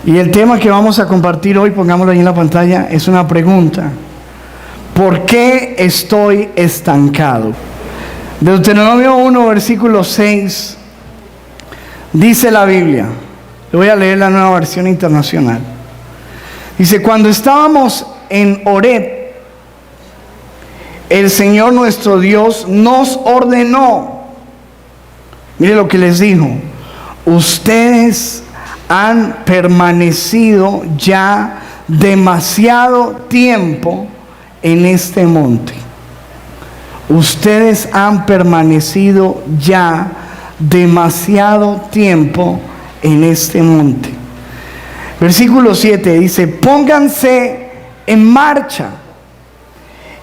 Y el tema que vamos a compartir hoy, pongámoslo ahí en la pantalla, es una pregunta. ¿Por qué estoy estancado? Deuteronomio 1, versículo 6, dice la Biblia. Le voy a leer la Nueva Versión Internacional. Dice: cuando estábamos en Horeb, el Señor nuestro Dios nos ordenó. Mire lo que les dijo: ustedes han permanecido ya demasiado tiempo en este monte. Ustedes han permanecido ya demasiado tiempo en este monte. Versículo 7 dice: pónganse en marcha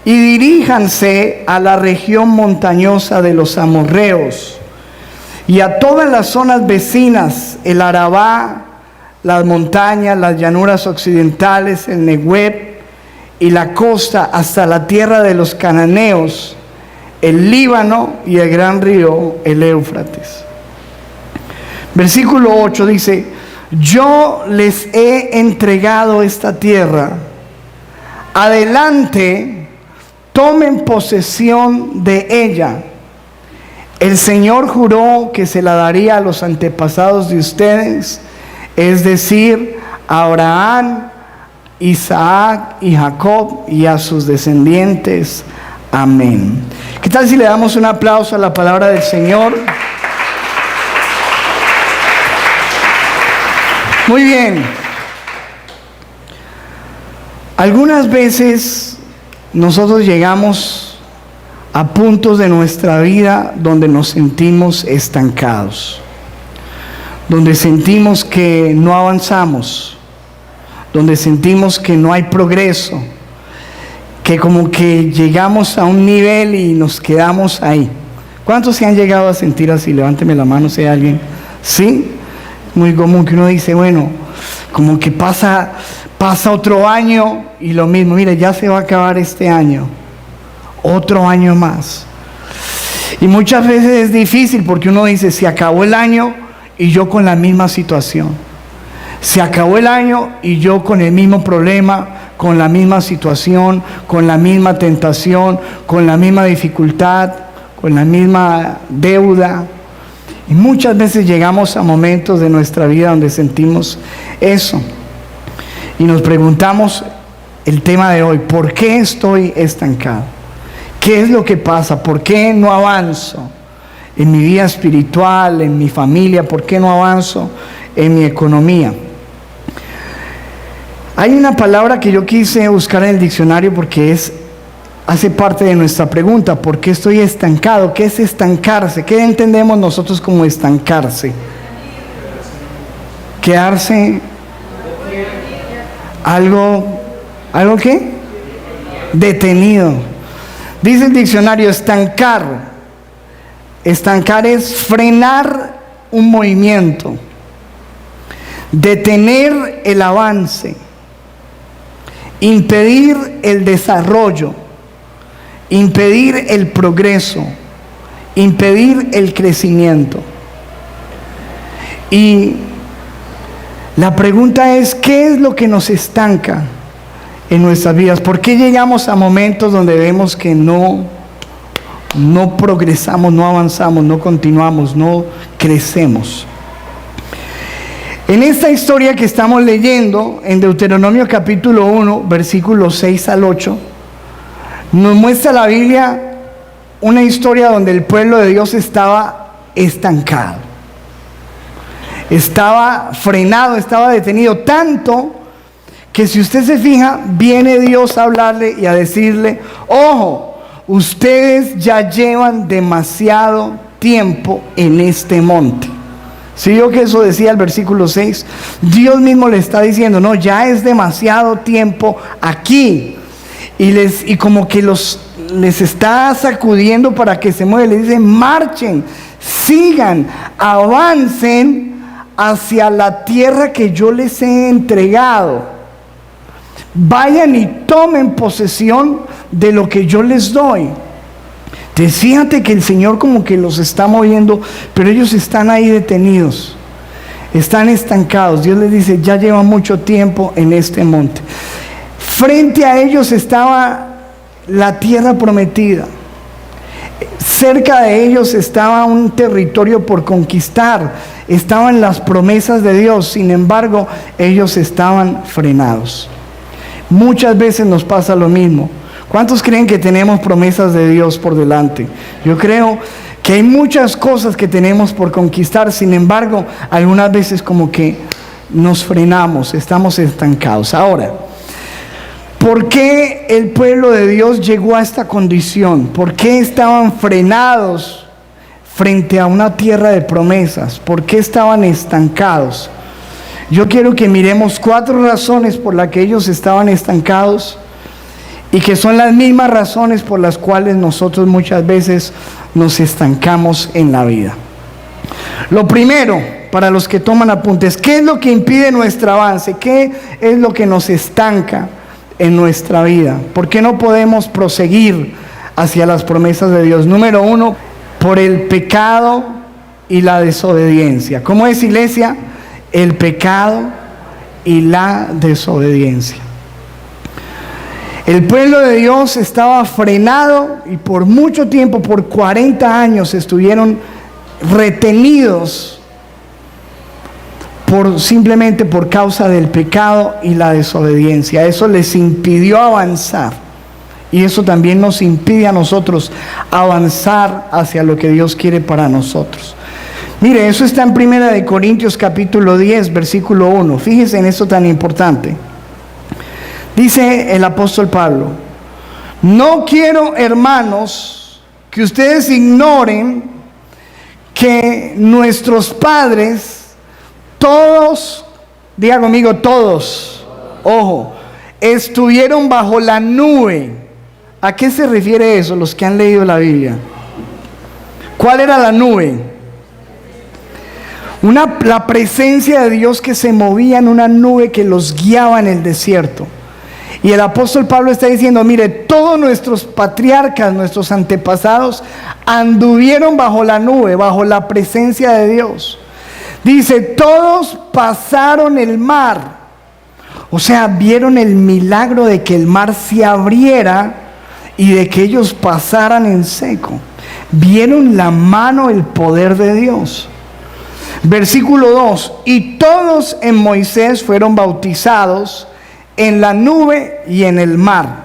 y diríjanse a la región montañosa de los amorreos y a todas las zonas vecinas, el Arabá, las montañas, las llanuras occidentales, el Negueb y la costa, hasta la tierra de los cananeos, el Líbano y el gran río, el Éufrates. Versículo 8 dice: yo les he entregado esta tierra. Adelante, tomen posesión de ella. El Señor juró que se la daría a los antepasados de ustedes, es decir, a Abraham, Isaac y Jacob, y a sus descendientes. Amén. ¿Qué tal si le damos un aplauso a la palabra del Señor? Muy bien. Algunas veces nosotros llegamos a puntos de nuestra vida donde nos sentimos estancados, donde sentimos que no avanzamos, donde sentimos que no hay progreso, que como que llegamos a un nivel y nos quedamos ahí. ¿Cuántos se han llegado a sentir así? Levánteme la mano si hay alguien. ¿Sí? Muy común que uno dice, bueno, como que pasa otro año y lo mismo. Mire, ya se va a acabar este año, otro año más. Y muchas veces es difícil porque uno dice: se acabó el año y yo con la misma situación. Se acabó el año y yo con el mismo problema, con la misma situación, con la misma tentación, con la misma dificultad, con la misma deuda. Y muchas veces llegamos a momentos de nuestra vida donde sentimos eso. Y nos preguntamos el tema de hoy: ¿por qué estoy estancado? ¿Qué es lo que pasa? ¿Por qué no avanzo en mi vida espiritual, en mi familia? ¿Por qué no avanzo en mi economía? Hay una palabra que yo quise buscar en el diccionario porque hace parte de nuestra pregunta: ¿por qué estoy estancado? ¿Qué es estancarse? ¿Qué entendemos nosotros como estancarse? Quedarse, ¿algo qué? Detenido. Dice el diccionario: estancar es frenar un movimiento, detener el avance, impedir el desarrollo, impedir el progreso, impedir el crecimiento. Y la pregunta es: ¿qué es lo que nos estanca en nuestras vidas? ¿Por qué llegamos a momentos donde vemos que no progresamos, no avanzamos, no continuamos, no crecemos? En esta historia que estamos leyendo en Deuteronomio capítulo 1, versículos 6 al 8, nos muestra la Biblia una historia donde el pueblo de Dios estaba estancado, estaba frenado, estaba detenido, tanto que si usted se fija, viene Dios a hablarle y a decirle: ojo, ustedes ya llevan demasiado tiempo en este monte. ¿Sí vio que eso decía el versículo 6? Dios mismo le está diciendo: no, ya es demasiado tiempo aquí. Y como que les está sacudiendo para que se muevan. Le dice: marchen, sigan, avancen hacia la tierra que yo les he entregado. Vayan y tomen posesión de lo que yo les doy. Entonces fíjate que el Señor como que los está moviendo, pero ellos están ahí detenidos. están estancados. Dios les dice, ya llevan mucho tiempo en este monte. Frente a ellos estaba la tierra prometida. Cerca de ellos estaba un territorio por conquistar. Estaban las promesas de Dios. Sin embargo, ellos estaban frenados. Muchas veces nos pasa lo mismo. ¿Cuántos creen que tenemos promesas de Dios por delante? Yo creo que hay muchas cosas que tenemos por conquistar. Sin embargo, algunas veces como que nos frenamos, estamos estancados. Ahora, ¿por qué el pueblo de Dios llegó a esta condición? ¿Por qué estaban frenados frente a una tierra de promesas? ¿Por qué estaban estancados? Yo quiero que miremos 4 razones por las que ellos estaban estancados y que son las mismas razones por las cuales nosotros muchas veces nos estancamos en la vida. Lo primero, para los que toman apuntes, ¿qué es lo que impide nuestro avance? ¿Qué es lo que nos estanca en nuestra vida? ¿Por qué no podemos proseguir hacia las promesas de Dios? Número 1, por el pecado y la desobediencia. ¿Cómo es, iglesia? El pecado y la desobediencia. El pueblo de Dios estaba frenado y por mucho tiempo, por 40 años, estuvieron retenidos simplemente por causa del pecado y la desobediencia. Eso les impidió avanzar, y eso también nos impide a nosotros avanzar hacia lo que Dios quiere para nosotros. Mire, eso está en 1 Corintios capítulo 10, versículo 1. Fíjense en esto tan importante. Dice el apóstol Pablo: no quiero, hermanos, que ustedes ignoren que nuestros padres, todos, diga conmigo, todos, ojo, estuvieron bajo la nube. ¿A qué se refiere eso, los que han leído la Biblia? ¿Cuál era la nube? La presencia de Dios que se movía en una nube que los guiaba en el desierto. Y el apóstol Pablo está diciendo: mire, todos nuestros patriarcas, nuestros antepasados, anduvieron bajo la nube, bajo la presencia de Dios. Dice, todos pasaron el mar. O sea, vieron el milagro de que el mar se abriera y de que ellos pasaran en seco. Vieron la mano, el poder de Dios. Versículo 2: y todos en Moisés fueron bautizados en la nube y en el mar.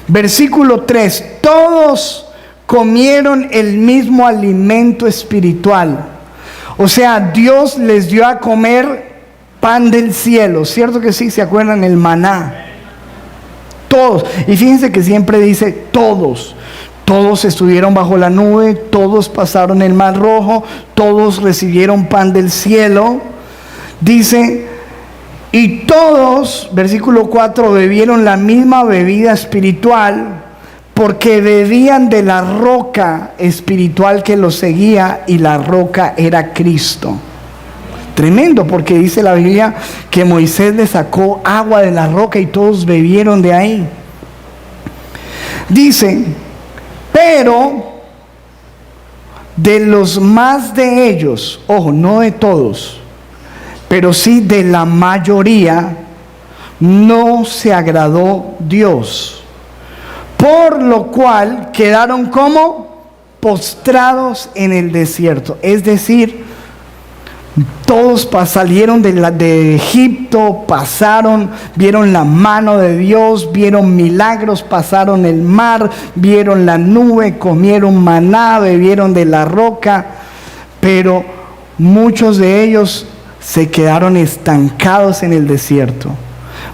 Versículo 3: todos comieron el mismo alimento espiritual. O sea, Dios les dio a comer pan del cielo. ¿Cierto que sí? ¿Se acuerdan? El maná. Todos. Y fíjense que siempre dice todos. Todos estuvieron bajo la nube, todos pasaron el mar rojo, todos recibieron pan del cielo. Dice, y todos, versículo 4, bebieron la misma bebida espiritual, porque bebían de la roca espiritual que los seguía, y la roca era Cristo. Tremendo, porque dice la Biblia que Moisés le sacó agua de la roca y todos bebieron de ahí. Dice, pero de los más de ellos, ojo, no de todos, pero sí de la mayoría, no se agradó Dios, por lo cual quedaron como postrados en el desierto. Es decir, todos salieron de Egipto, pasaron, vieron la mano de Dios, vieron milagros, pasaron el mar, vieron la nube, comieron maná, bebieron de la roca, pero muchos de ellos se quedaron estancados en el desierto.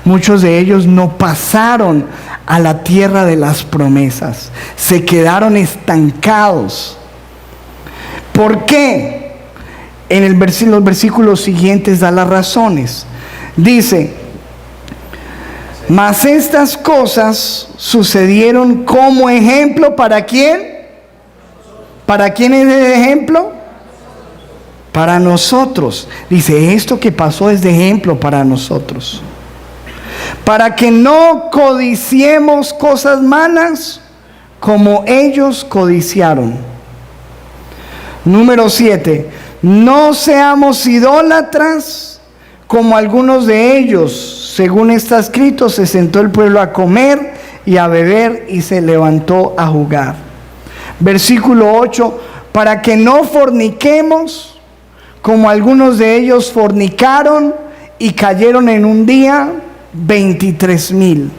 Muchos de ellos no pasaron a la tierra de las promesas, se quedaron estancados. ¿Por qué? En los versículos siguientes da las razones. Dice, mas estas cosas sucedieron como ejemplo, ¿para quién? ¿Para quién es el ejemplo? Para nosotros. Dice, esto que pasó es de ejemplo para nosotros, para que no codiciemos cosas malas como ellos codiciaron. Número 7. no seamos idólatras como algunos de ellos. Según está escrito, se sentó el pueblo a comer y a beber y se levantó a jugar. Versículo 8, para que no forniquemos como algunos de ellos fornicaron y cayeron en un día 23,000.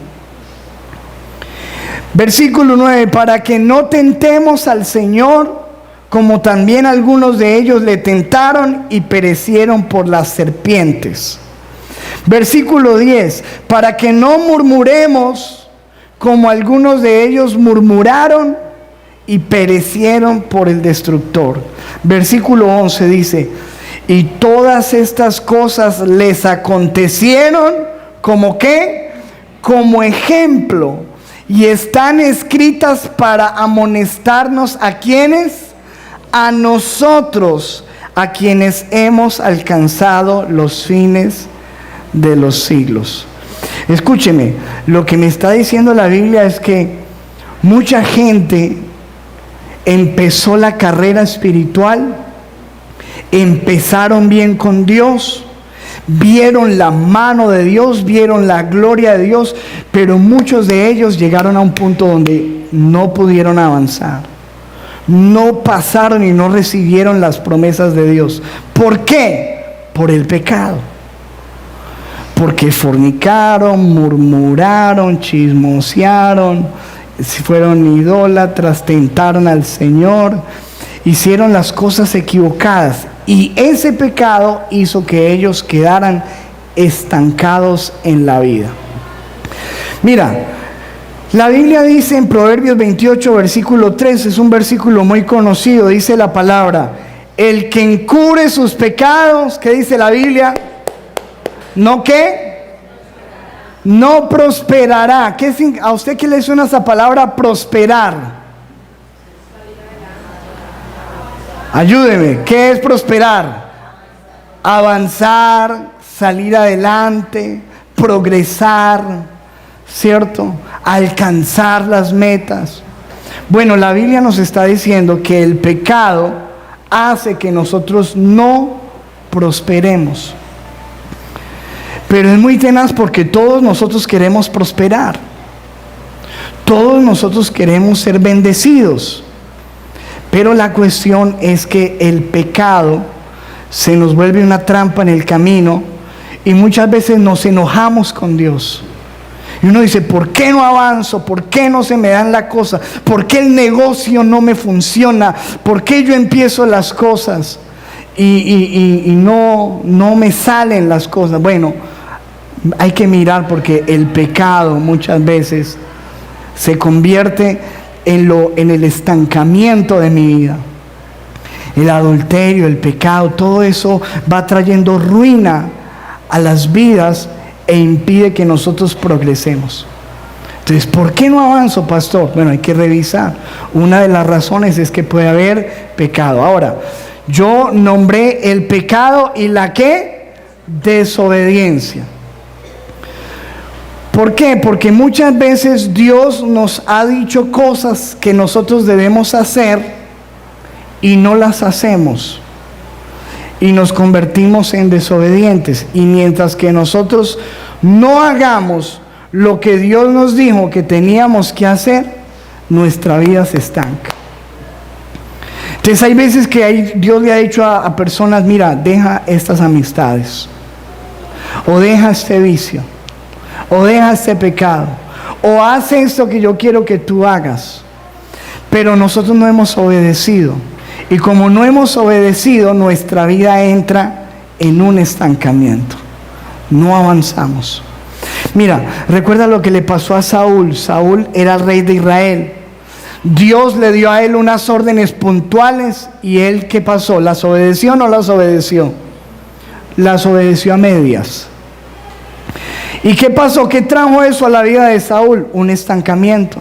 Versículo 9, para que no tentemos al Señor, como también algunos de ellos le tentaron y perecieron por las serpientes. Versículo 10, para que no murmuremos, como algunos de ellos murmuraron y perecieron por el destructor. Versículo 11 dice, y todas estas cosas les acontecieron, ¿como qué? Como ejemplo, y están escritas para amonestarnos a quienes, a nosotros, a quienes hemos alcanzado los fines de los siglos. Escúcheme, lo que me está diciendo la Biblia es que mucha gente empezó la carrera espiritual, empezaron bien con Dios, vieron la mano de Dios, vieron la gloria de Dios, pero muchos de ellos llegaron a un punto donde no pudieron avanzar, no pasaron y no recibieron las promesas de Dios. ¿Por qué? Por el pecado. Porque fornicaron, murmuraron, chismosearon, fueron idólatras, tentaron al Señor, hicieron las cosas equivocadas, y ese pecado hizo que ellos quedaran estancados en la vida. Mira, la Biblia dice en Proverbios 28, versículo 3, es un versículo muy conocido, dice la palabra, el que encubre sus pecados, ¿qué dice la Biblia? ¿No qué? No prosperará. ¿A usted qué le suena esa palabra prosperar? Ayúdeme, ¿qué es prosperar? Avanzar, salir adelante, progresar, ¿cierto? Alcanzar las metas. Bueno, la Biblia nos está diciendo que el pecado hace que nosotros no prosperemos. Pero es muy tenaz porque todos nosotros queremos prosperar. Todos nosotros queremos ser bendecidos. Pero la cuestión es que el pecado se nos vuelve una trampa en el camino y muchas veces nos enojamos con Dios. Y uno dice, ¿por qué no avanzo? ¿Por qué no se me dan las cosas? ¿Por qué el negocio no me funciona? ¿Por qué yo empiezo las cosas y no me salen las cosas? Bueno, hay que mirar porque el pecado muchas veces se convierte en el estancamiento de mi vida. El adulterio, el pecado, todo eso va trayendo ruina a las vidas e impide que nosotros progresemos. Entonces, ¿por qué no avanzo, pastor? Bueno, hay que revisar. Una de las razones es que puede haber pecado. Ahora, yo nombré el pecado y la ¿qué? Desobediencia. ¿Por qué? Porque muchas veces Dios nos ha dicho cosas que nosotros debemos hacer y no las hacemos. Y nos convertimos en desobedientes. Y mientras que nosotros no hagamos lo que Dios nos dijo que teníamos que hacer, nuestra vida se estanca. Entonces hay veces que Dios le ha dicho a personas, mira, deja estas amistades, o deja este vicio, o deja este pecado, o haz esto que yo quiero que tú hagas. Pero nosotros no hemos obedecido. Y como no hemos obedecido, nuestra vida entra en un estancamiento. No avanzamos. Mira, recuerda lo que le pasó a Saúl. Saúl era el rey de Israel. Dios le dio a él unas órdenes puntuales y él, ¿qué pasó? ¿Las obedeció o no las obedeció? Las obedeció a medias. ¿Y qué pasó? ¿Qué trajo eso a la vida de Saúl? Un estancamiento.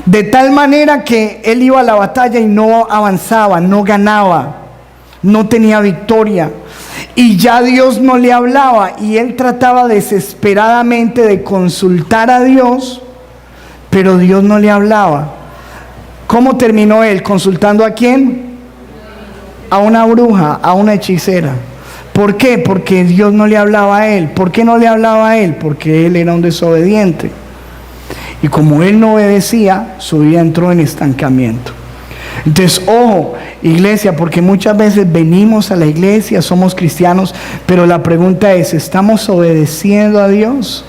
De tal manera que él iba a la batalla y no avanzaba, no ganaba, no tenía victoria. Y ya Dios no le hablaba y él trataba desesperadamente de consultar a Dios, pero Dios no le hablaba. ¿Cómo terminó él? ¿Consultando a quién? a una bruja, a una hechicera. ¿Por qué? Porque Dios no le hablaba a él. ¿Por qué no le hablaba a él? Porque él era un desobediente. Y como él no obedecía, su vida entró en estancamiento. Entonces, ojo, iglesia, porque muchas veces venimos a la iglesia, somos cristianos, pero la pregunta es, ¿estamos obedeciendo a Dios?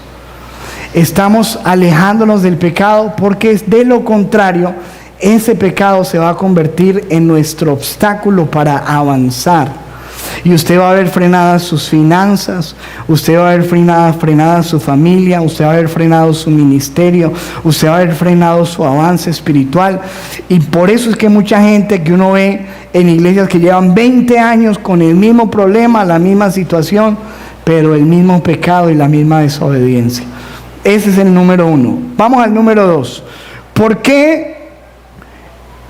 ¿Estamos alejándonos del pecado? Porque de lo contrario, ese pecado se va a convertir en nuestro obstáculo para avanzar. Y usted va a ver frenadas sus finanzas, usted va a ver frenada su familia, usted va a ver frenado su ministerio, usted va a ver frenado su avance espiritual. Y por eso es que mucha gente que uno ve en iglesias que llevan 20 años con el mismo problema, la misma situación, pero el mismo pecado y la misma desobediencia. Ese es el número 1. Vamos al número 2. ¿Por qué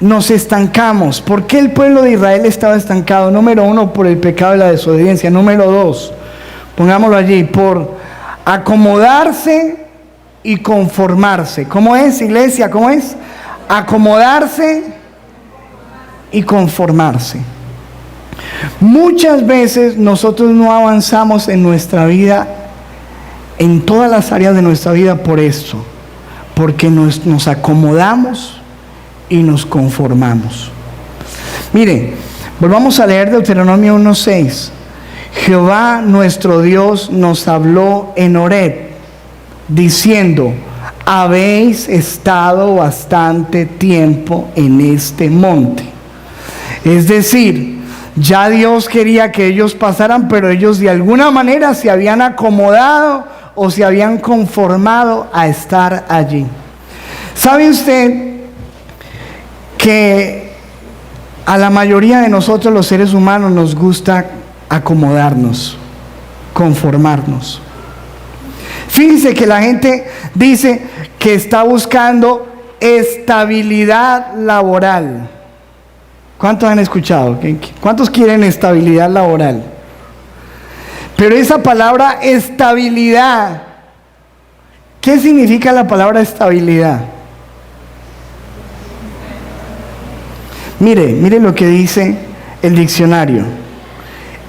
nos estancamos? ¿Por qué el pueblo de Israel estaba estancado? Número 1, por el pecado y la desobediencia. Número 2, pongámoslo allí, por acomodarse y conformarse. ¿Cómo es, iglesia? ¿Cómo es? Acomodarse y conformarse. Muchas veces nosotros no avanzamos en nuestra vida, en todas las áreas de nuestra vida, por esto, porque nos acomodamos y nos conformamos. Mire, volvamos a leer Deuteronomio 1:6. Jehová nuestro Dios nos habló en Horeb, diciendo: habéis estado bastante tiempo en este monte. Es decir, ya Dios quería que ellos pasaran, pero ellos de alguna manera se habían acomodado o se habían conformado a estar allí. ¿Sabe usted que a la mayoría de nosotros los seres humanos nos gusta acomodarnos, conformarnos? Fíjense que la gente dice que está buscando estabilidad laboral. ¿Cuántos han escuchado? ¿Cuántos quieren estabilidad laboral? Pero esa palabra estabilidad, ¿qué significa la palabra estabilidad? Mire lo que dice el diccionario.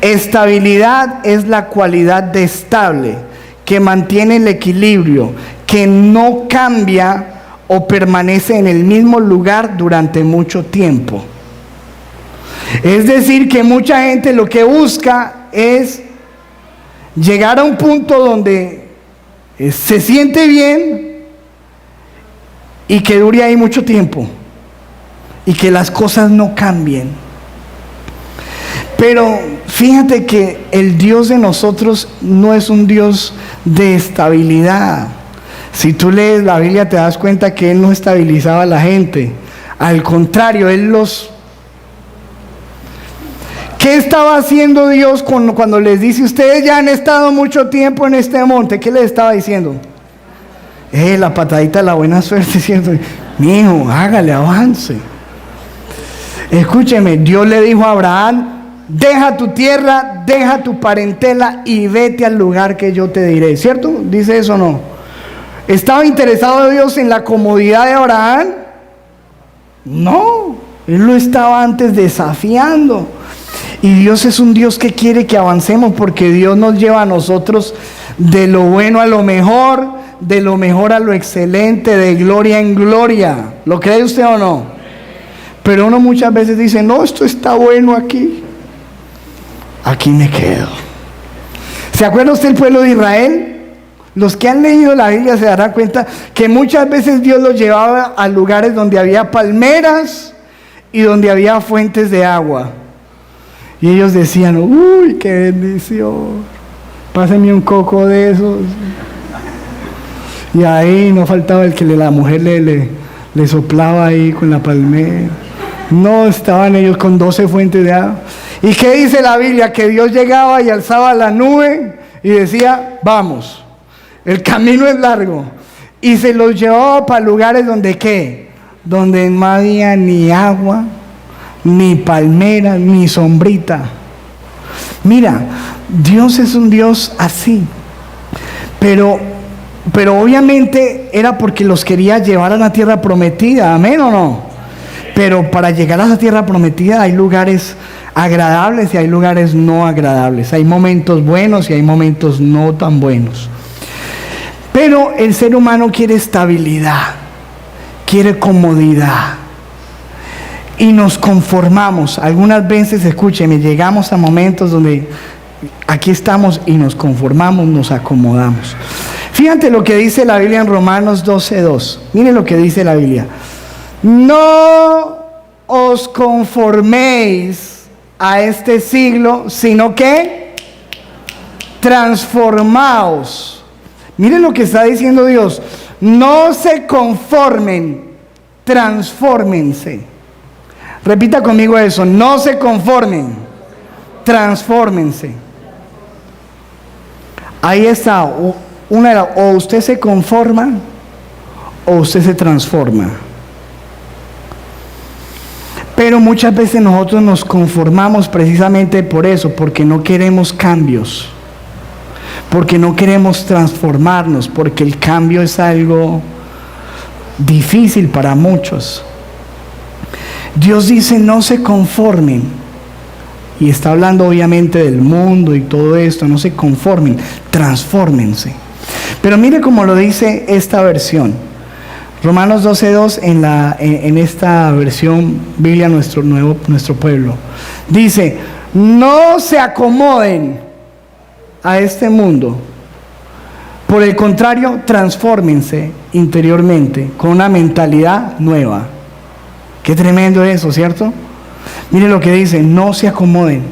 Estabilidad es la cualidad de estable, que mantiene el equilibrio, que no cambia o permanece en el mismo lugar durante mucho tiempo. Es decir, que mucha gente lo que busca es llegar a un punto donde se siente bien y que dure ahí mucho tiempo y que las cosas no cambien. Pero fíjate que el Dios de nosotros no es un Dios de estabilidad. Si tú lees la Biblia te das cuenta que Él no estabilizaba a la gente. Al contrario, Él los... ¿Qué estaba haciendo Dios cuando les dice: ustedes ya han estado mucho tiempo en este monte? ¿Qué les estaba diciendo? La patadita de la buena suerte, ¿cierto? Mijo, hágale, avance. Escúcheme, Dios le dijo a Abraham: deja tu tierra, deja tu parentela y vete al lugar que yo te diré, ¿cierto? ¿Dice eso o no? ¿Estaba interesado Dios en la comodidad de Abraham? No, Él lo estaba antes desafiando. Y Dios es un Dios que quiere que avancemos, porque Dios nos lleva a nosotros de lo bueno a lo mejor, de lo mejor a lo excelente, de gloria en gloria. ¿Lo cree usted o no? Pero uno muchas veces dice: no, esto está bueno aquí, aquí me quedo. ¿Se acuerda usted del pueblo de Israel? Los que han leído la Biblia se darán cuenta que muchas veces Dios los llevaba a lugares donde había palmeras y donde había fuentes de agua. Y ellos decían: uy, qué bendición, pásenme un coco de esos. Y ahí no faltaba el que la mujer le soplaba ahí con la palmera. No, estaban ellos con 12 fuentes de agua. ¿Y qué dice la Biblia? Que Dios llegaba y alzaba la nube y decía: vamos, el camino es largo. Y se los llevaba para lugares donde ¿qué? Donde no había ni agua, ni palmera, ni sombrita. Mira, Dios es un Dios así. Pero obviamente era porque los quería llevar a la tierra prometida. ¿Amén o no? Pero para llegar a esa tierra prometida hay lugares agradables y hay lugares no agradables. Hay momentos buenos y hay momentos no tan buenos. Pero el ser humano quiere estabilidad, quiere comodidad. Y nos conformamos. Algunas veces, escúcheme, llegamos a momentos donde aquí estamos y nos conformamos, nos acomodamos. Fíjate lo que dice la Biblia en Romanos 12:2. Miren lo que dice la Biblia. No os conforméis a este siglo, sino que transformaos. Miren lo que está diciendo Dios. No se conformen, transfórmense. Repita conmigo eso. No se conformen, transfórmense. Ahí está. O usted se conforma o usted se transforma. Pero muchas veces nosotros nos conformamos precisamente por eso, porque no queremos cambios, porque no queremos transformarnos, porque el cambio es algo difícil para muchos. Dios dice no se conformen, y está hablando obviamente del mundo y todo esto. No se conformen, transfórmense. Pero mire cómo lo dice esta versión, Romanos 12:2, en esta versión Biblia nuestro pueblo. Dice, no se acomoden a este mundo, por el contrario, transfórmense interiormente con una mentalidad nueva. Qué tremendo eso, ¿cierto? Mire lo que dice, no se acomoden,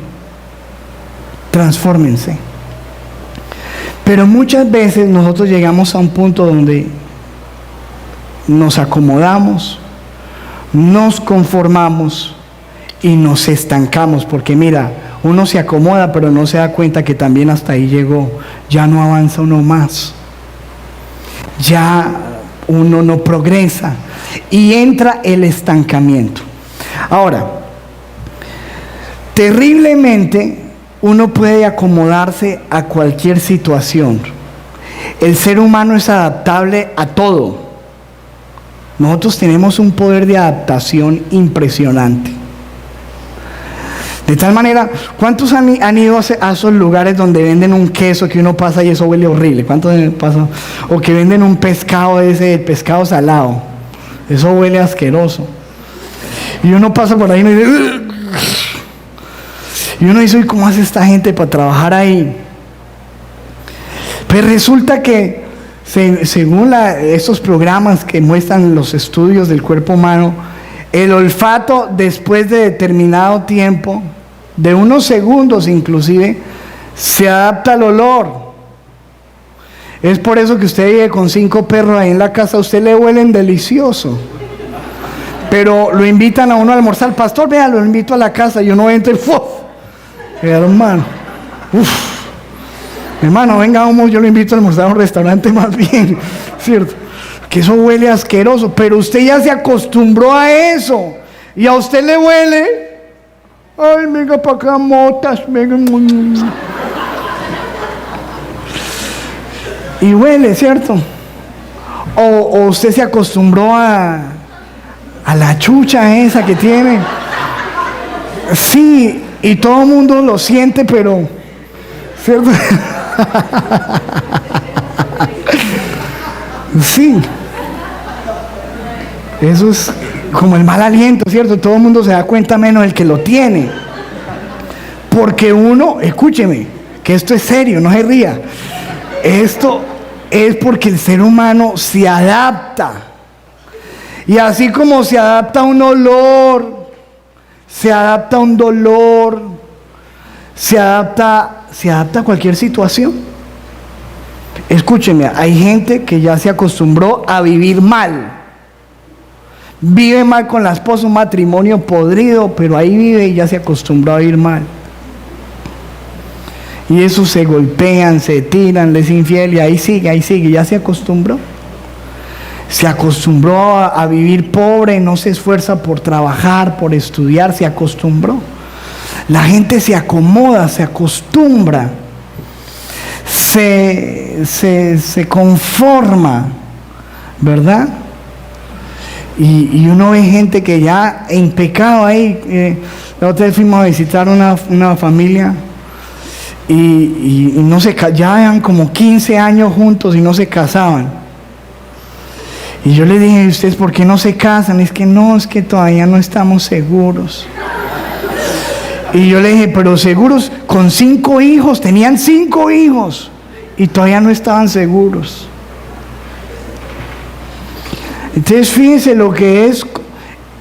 transfórmense. Pero muchas veces nosotros llegamos a un punto donde nos acomodamos, nos conformamos y nos estancamos, porque mira, uno se acomoda pero no se da cuenta que también hasta ahí llegó, ya no avanza uno más, ya uno no progresa y entra el estancamiento. Ahora, terriblemente uno puede acomodarse a cualquier situación. El ser humano es adaptable a todo. Nosotros tenemos un poder de adaptación impresionante. De tal manera, ¿cuántos han ido a esos lugares donde venden un queso que uno pasa y eso huele horrible? ¿Cuántos pasan? O que venden un pescado ese, el pescado salado. Eso huele asqueroso. Y uno pasa por ahí y dice, ¡ugh! Y uno dice, ¿cómo hace esta gente para trabajar ahí? Pues resulta que, según estos programas que muestran los estudios del cuerpo humano, el olfato después de determinado tiempo, de unos segundos inclusive, se adapta al olor. Es por eso que usted vive con 5 perros ahí en la casa, a usted le huelen delicioso. Pero lo invitan a uno a almorzar. Pastor, vea, lo invito a la casa y uno entra y ¡fuf! Hermano, hermano, venga, vamos, yo lo invito a almorzar a un restaurante más bien, ¿cierto? Que eso huele asqueroso, pero usted ya se acostumbró a eso y a usted le huele. Ay, venga para acá, motas, venga. Y huele, ¿cierto? O usted se acostumbró a la chucha esa que tiene. Sí, y todo el mundo lo siente, pero, ¿cierto? Sí. Eso es como el mal aliento, ¿cierto? Todo el mundo se da cuenta menos el que lo tiene. Porque uno, escúcheme, que esto es serio, no se ría. Esto es porque el ser humano se adapta. Y así como se adapta a un olor, se adapta a un dolor, se adapta a cualquier situación. Escúcheme, hay gente que ya se acostumbró a vivir mal. Vive mal con la esposa, un matrimonio podrido, pero ahí vive y ya se acostumbró a vivir mal. Y eso se golpean, se tiran, les infiel y ahí sigue, ya se acostumbró. Se acostumbró a vivir pobre, no se esfuerza por trabajar, por estudiar, se acostumbró. La gente se acomoda, se acostumbra, se conforma, ¿verdad? Y uno ve gente que ya en pecado ahí, La otra vez fuimos a visitar una familia y no se ya eran como 15 años juntos y no se casaban. Y yo le dije: ¿ustedes por qué no se casan? Es que no, es que todavía no estamos seguros. Y yo le dije: pero seguros, con 5 hijos, tenían 5 hijos y todavía no estaban seguros. Entonces fíjense lo que es.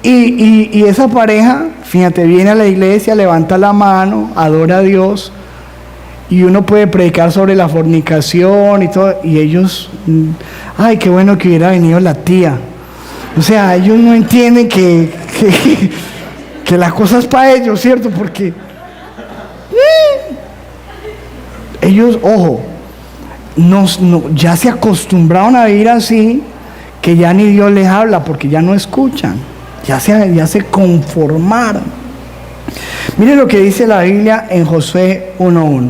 Y esa pareja, fíjate, viene a la iglesia, levanta la mano, adora a Dios, y uno puede predicar sobre la fornicación y todo, y ellos, ay, qué bueno que hubiera venido la tía. O sea, ellos no entienden que la cosa es para ellos, ¿cierto? Porque ellos, ojo, ya se acostumbraron a vivir así, que ya ni Dios les habla, porque ya no escuchan, ya se conformaron. Mire lo que dice la Biblia en Josué 1:1.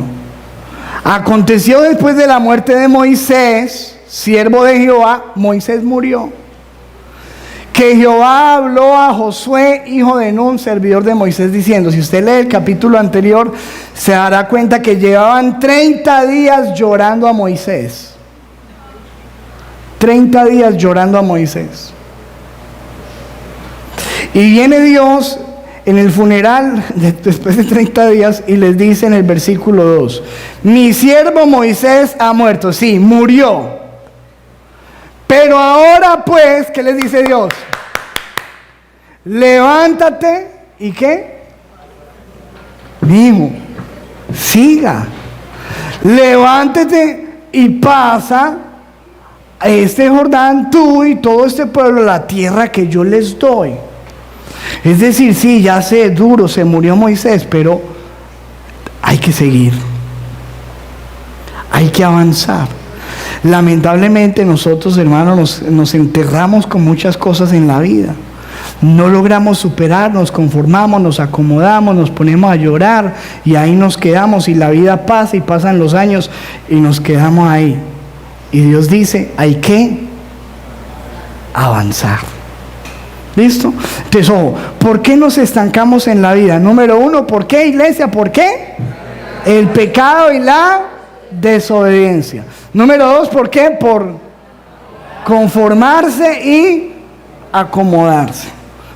Aconteció después de la muerte de Moisés, siervo de Jehová, Moisés murió, que Jehová habló a Josué, hijo de Nun, servidor de Moisés, diciendo, si usted lee el capítulo anterior, se dará cuenta que llevaban 30 días llorando a Moisés. 30 días llorando a Moisés. Y viene Dios en el funeral después de 30 días y les dice en el versículo 2: mi siervo Moisés ha muerto. Sí, murió. Pero ahora pues, ¿qué les dice Dios? Levántate y ¿qué? Hijo, siga. Levántate y pasa este Jordán, tú y todo este pueblo, la tierra que yo les doy. Es decir, sí, ya sé, duro, se murió Moisés, pero hay que seguir, hay que avanzar. Lamentablemente nosotros, hermanos, nos enterramos con muchas cosas en la vida. No logramos superar, nos conformamos, nos acomodamos, nos ponemos a llorar y ahí nos quedamos, y la vida pasa y pasan los años y nos quedamos ahí. Y Dios dice, hay que avanzar. ¿Listo? Entonces, ojo, ¿por qué nos estancamos en la vida? Número 1, ¿por qué, iglesia? ¿Por qué? El pecado y la desobediencia. Número 2, ¿por qué? Por conformarse y acomodarse.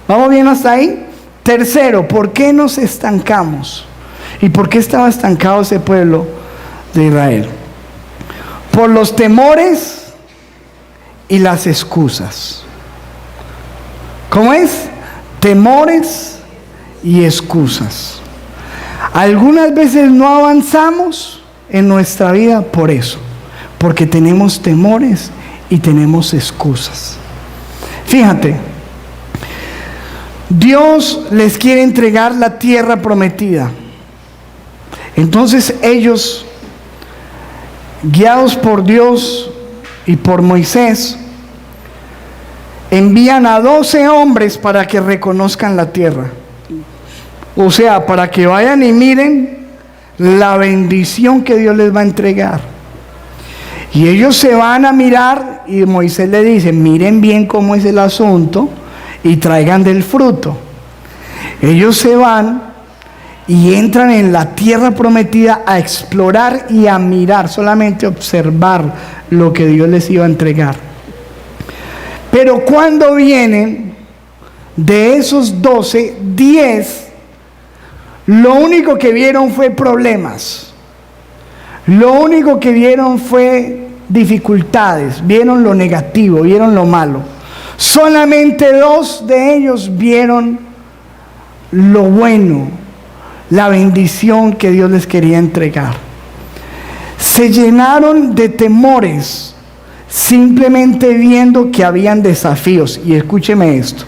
¿Vamos bien hasta ahí? Tercero, ¿por qué nos estancamos? ¿Y por qué estaba estancado ese pueblo de Israel? Por los temores y las excusas. ¿Cómo es? Temores y excusas. Algunas veces no avanzamos en nuestra vida por eso, porque tenemos temores y tenemos excusas. Fíjate, Dios les quiere entregar la tierra prometida. Entonces ellos, guiados por Dios y por Moisés, envían a 12 hombres para que reconozcan la tierra. O sea, para que vayan y miren la bendición que Dios les va a entregar. Y ellos se van a mirar y Moisés le dice, miren bien cómo es el asunto y traigan del fruto. Ellos se van y entran en la tierra prometida a explorar y a mirar, solamente observar lo que Dios les iba a entregar. Pero cuando vienen, de esos 12, 10, lo único que vieron fue problemas. Lo único que vieron fue dificultades, vieron lo negativo, vieron lo malo. Solamente 2 de ellos vieron lo bueno, la bendición que Dios les quería entregar. Se llenaron de temores, simplemente viendo que habían desafíos. Y escúcheme esto,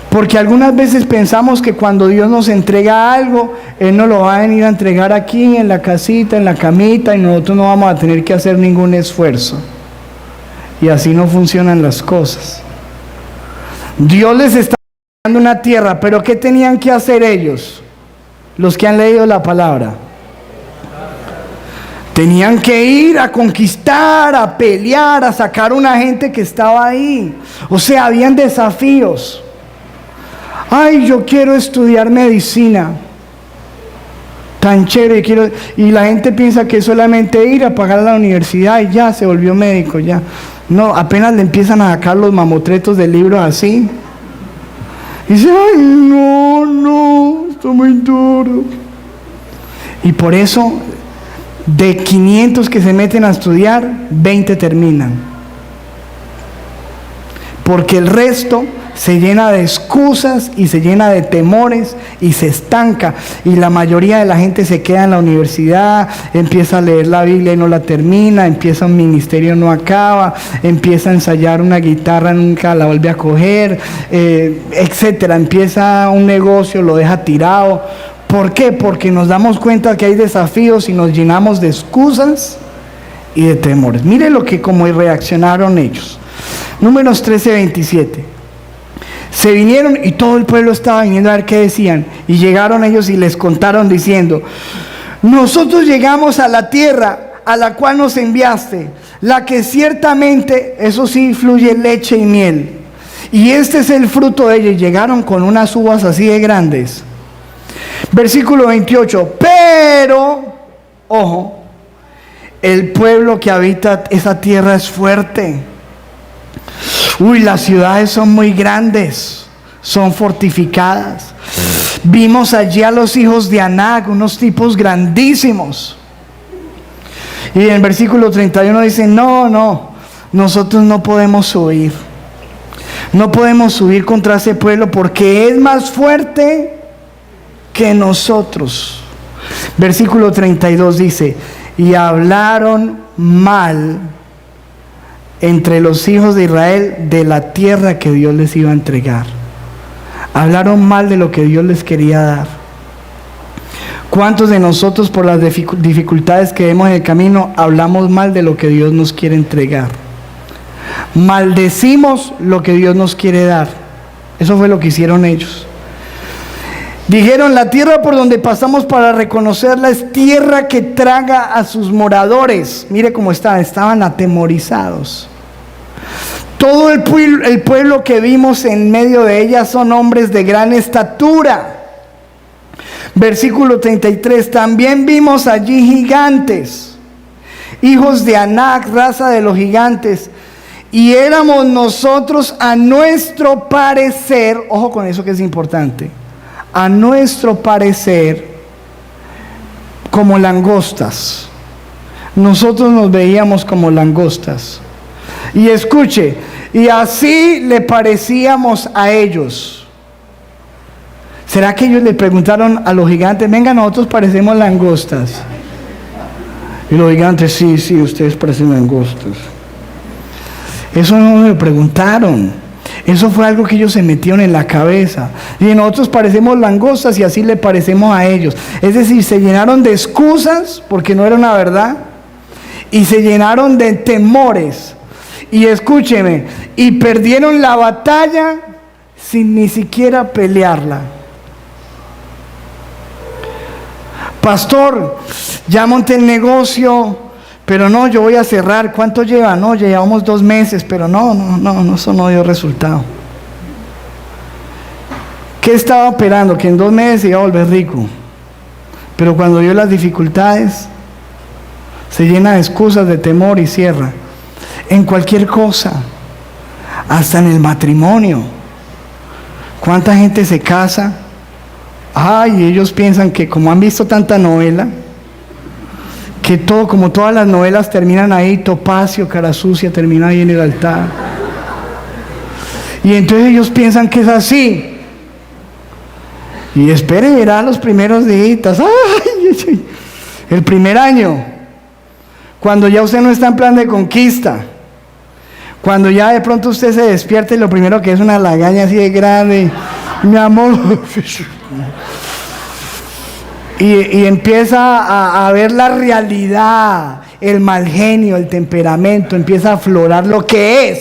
porque algunas veces pensamos que cuando Dios nos entrega algo, Él nos lo va a venir a entregar aquí en la casita, en la camita, y nosotros no vamos a tener que hacer ningún esfuerzo. Y así no funcionan las cosas. Dios les está dando una tierra, pero ¿qué tenían que hacer ellos? Los que han leído la palabra. Tenían que ir a conquistar, a pelear, a sacar una gente que estaba ahí. O sea, habían desafíos. Ay, yo quiero estudiar medicina. Tan chévere, y la gente piensa que es solamente ir a pagar a la universidad y ya se volvió médico, ya. No, apenas le empiezan a sacar los mamotretos del libro así. Y dice, ay, no, está muy duro. Y por eso, de 500 que se meten a estudiar, 20 terminan. Porque el resto se llena de excusas y se llena de temores y se estanca. Y la mayoría de la gente se queda en la universidad, empieza a leer la Biblia y no la termina, empieza un ministerio y no acaba, empieza a ensayar una guitarra, nunca la vuelve a coger, etcétera. Empieza un negocio, lo deja tirado. ¿Por qué? Porque nos damos cuenta que hay desafíos y nos llenamos de excusas y de temores. Mire cómo reaccionaron ellos. Números 13:27. Se vinieron y todo el pueblo estaba viniendo a ver qué decían. Y llegaron ellos y les contaron diciendo: nosotros llegamos a la tierra a la cual nos enviaste, la que ciertamente, eso sí, fluye leche y miel. Y este es el fruto de ella. Y llegaron con unas uvas así de grandes. Versículo 28. Pero, ojo, el pueblo que habita esa tierra es fuerte. Uy, las ciudades son muy grandes, son fortificadas. Vimos allí a los hijos de Anac, unos tipos grandísimos. Y en el versículo 31 dice: no, nosotros no podemos subir. No podemos subir contra ese pueblo porque es más fuerte que nosotros. Versículo 32 dice: y hablaron mal entre los hijos de Israel de la tierra que Dios les iba a entregar. Hablaron mal de lo que Dios les quería dar. ¿Cuántos de nosotros, por las dificultades que vemos en el camino, hablamos mal de lo que Dios nos quiere entregar? Maldecimos lo que Dios nos quiere dar. Eso fue lo que hicieron ellos. Dijeron: la tierra por donde pasamos para reconocerla es tierra que traga a sus moradores. Mire cómo estaban atemorizados. Todo el pueblo que vimos en medio de ella son hombres de gran estatura. Versículo 33. También vimos allí gigantes, hijos de Anac, raza de los gigantes. Y éramos nosotros a nuestro parecer, ojo con eso que es importante, a nuestro parecer, como langostas. Nosotros nos veíamos como langostas. Y escuche, y así le parecíamos a ellos. ¿Será que ellos le preguntaron a los gigantes: venga, nosotros parecemos langostas? Y los gigantes: sí, ustedes parecen langostas. Eso no le preguntaron. Eso fue algo que ellos se metieron en la cabeza. Y nosotros parecemos langostas y así le parecemos a ellos. Es decir, se llenaron de excusas porque no era una verdad. Y se llenaron de temores. Y escúcheme, y perdieron la batalla sin ni siquiera pelearla. Pastor, ya monté el negocio, pero no, yo voy a cerrar. ¿Cuánto lleva? No, llevamos 2 meses, pero no, eso no dio resultado. ¿Qué estaba esperando? Que en 2 meses se iba a volver rico. Pero cuando vio las dificultades, se llena de excusas, de temor y cierra. En cualquier cosa, hasta en el matrimonio. ¿Cuánta gente se casa? Ay, ellos piensan que como han visto tanta novela, que todo, como todas las novelas terminan ahí, Topacio, cara sucia, termina ahí en el altar. Y entonces ellos piensan que es así. Y espere, verá los primeros días. ¡Ay! El primer año, cuando ya usted no está en plan de conquista, cuando ya de pronto usted se despierta y lo primero que es una lagaña así de grande, mi amor, y empieza a ver la realidad, el mal genio, el temperamento, empieza a aflorar lo que es.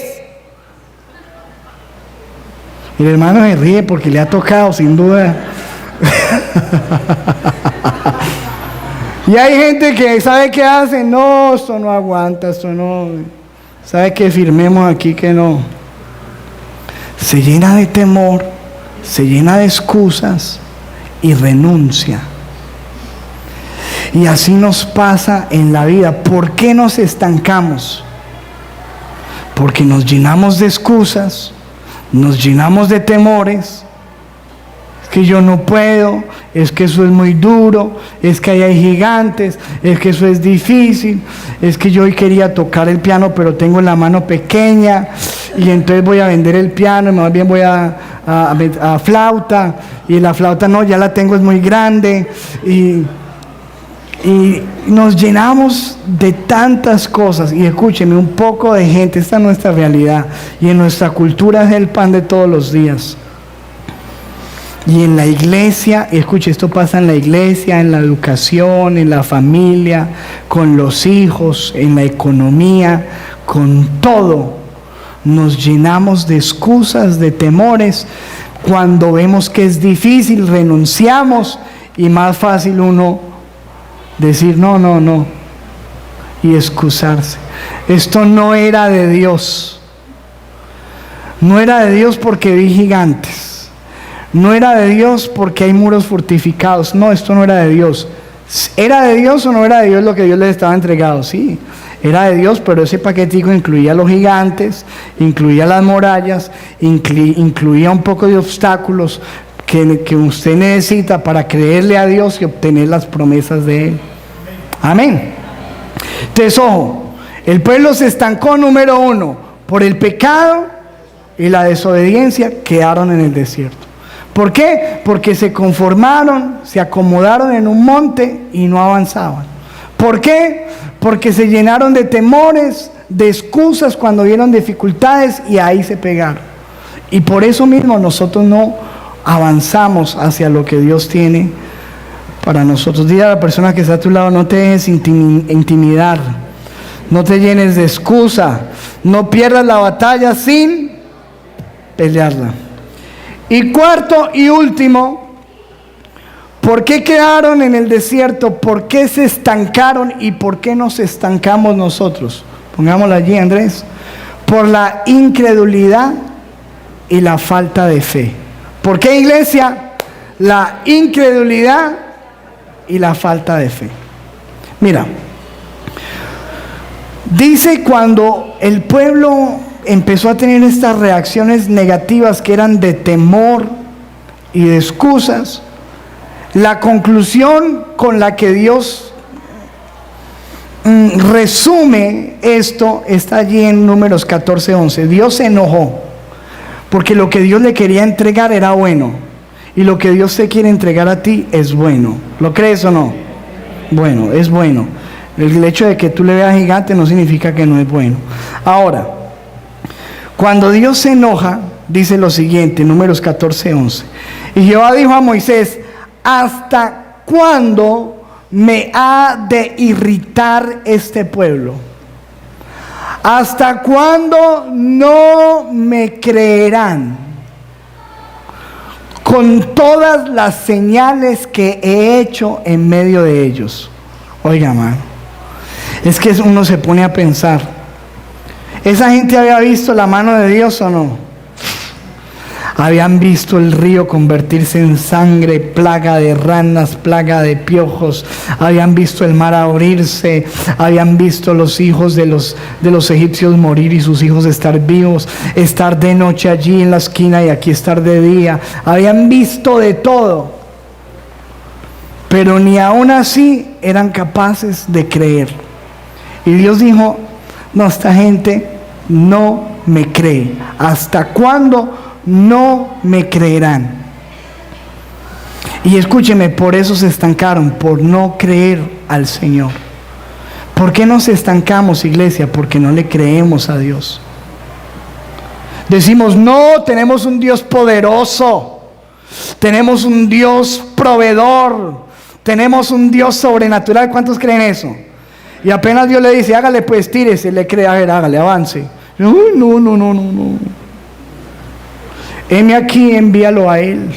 Y el hermano se ríe porque le ha tocado, sin duda. Y hay gente que sabe qué hace: no, esto no aguanta, esto no, sabe que firmemos aquí que no. Se llena de temor se llena de excusas y renuncia. Y así nos pasa en la vida. ¿Por qué nos estancamos? Porque nos llenamos de excusas, nos llenamos de temores. Es que yo no puedo, es que eso es muy duro, es que ahí hay gigantes, es que eso es difícil, es que yo hoy quería tocar el piano pero tengo la mano pequeña y entonces voy a vender el piano y más bien voy a flauta, y la flauta no, ya la tengo, es muy grande, y nos llenamos de tantas cosas. Y escúcheme, un poco de gente, esta es nuestra realidad, y en nuestra cultura es el pan de todos los días. Y en la iglesia, y escuche, esto pasa en la iglesia, en la educación, en la familia, con los hijos, en la economía, con todo. Nos llenamos de excusas, de temores. Cuando vemos que es difícil, renunciamos, y más fácil uno decir no, y excusarse. Esto no era de Dios. No era de Dios porque vi gigantes. No era de Dios porque hay muros fortificados. No, esto no era de Dios. ¿Era de Dios o no era de Dios lo que Dios les estaba entregado? Sí, era de Dios, pero ese paquetico incluía los gigantes, incluía las murallas, incluía un poco de obstáculos que usted necesita para creerle a Dios y obtener las promesas de Él. Amén. Entonces, ojo, el pueblo se estancó, número 1, por el pecado y la desobediencia, quedaron en el desierto. ¿Por qué? Porque se conformaron, se acomodaron en un monte y no avanzaban. ¿Por qué? Porque se llenaron de temores, de excusas cuando vieron dificultades y ahí se pegaron. Y por eso mismo nosotros no avanzamos hacia lo que Dios tiene para nosotros. Dile a la persona que está a tu lado: no te dejes intimidar, no te llenes de excusa, no pierdas la batalla sin pelearla. Y cuarto y último, ¿por qué quedaron en el desierto? ¿Por qué se estancaron? ¿Y por qué nos estancamos nosotros? Pongámoslo allí, Andrés. Por la incredulidad y la falta de fe. ¿Por qué, iglesia? La incredulidad y la falta de fe. Mira, dice, cuando el pueblo empezó a tener estas reacciones negativas que eran de temor y de excusas, la conclusión con la que Dios resume esto está allí en Números 14:11. Dios se enojó porque lo que Dios le quería entregar era bueno, y lo que Dios te quiere entregar a ti es bueno. ¿Lo crees o no? Bueno, es bueno. El hecho de que tú le veas gigante no significa que no es bueno. Ahora, cuando Dios se enoja, dice lo siguiente, Números 14:11. Y Jehová dijo a Moisés: ¿hasta cuándo me ha de irritar este pueblo? ¿Hasta cuándo no me creerán con todas las señales que he hecho en medio de ellos? Oiga, man, es que uno se pone a pensar, ¿esa gente había visto la mano de Dios o no? Habían visto el río convertirse en sangre, plaga de ranas, plaga de piojos. Habían visto el mar abrirse. Habían visto los hijos de los egipcios morir y sus hijos estar vivos. Estar de noche allí en la esquina y aquí estar de día. Habían visto de todo. Pero ni aún así eran capaces de creer. Y Dios dijo: no, esta gente no me cree. ¿Hasta cuándo no me creerán? Y escúcheme, por eso se estancaron, por no creer al Señor. ¿Por qué nos estancamos, iglesia? Porque no le creemos a Dios. Decimos: no, tenemos un Dios poderoso, tenemos un Dios proveedor, tenemos un Dios sobrenatural. ¿Cuántos creen eso? Y apenas Dios le dice: hágale pues, tírese, le cree: a ver, hágale, avance. Uy, no. Heme aquí, envíalo a Él.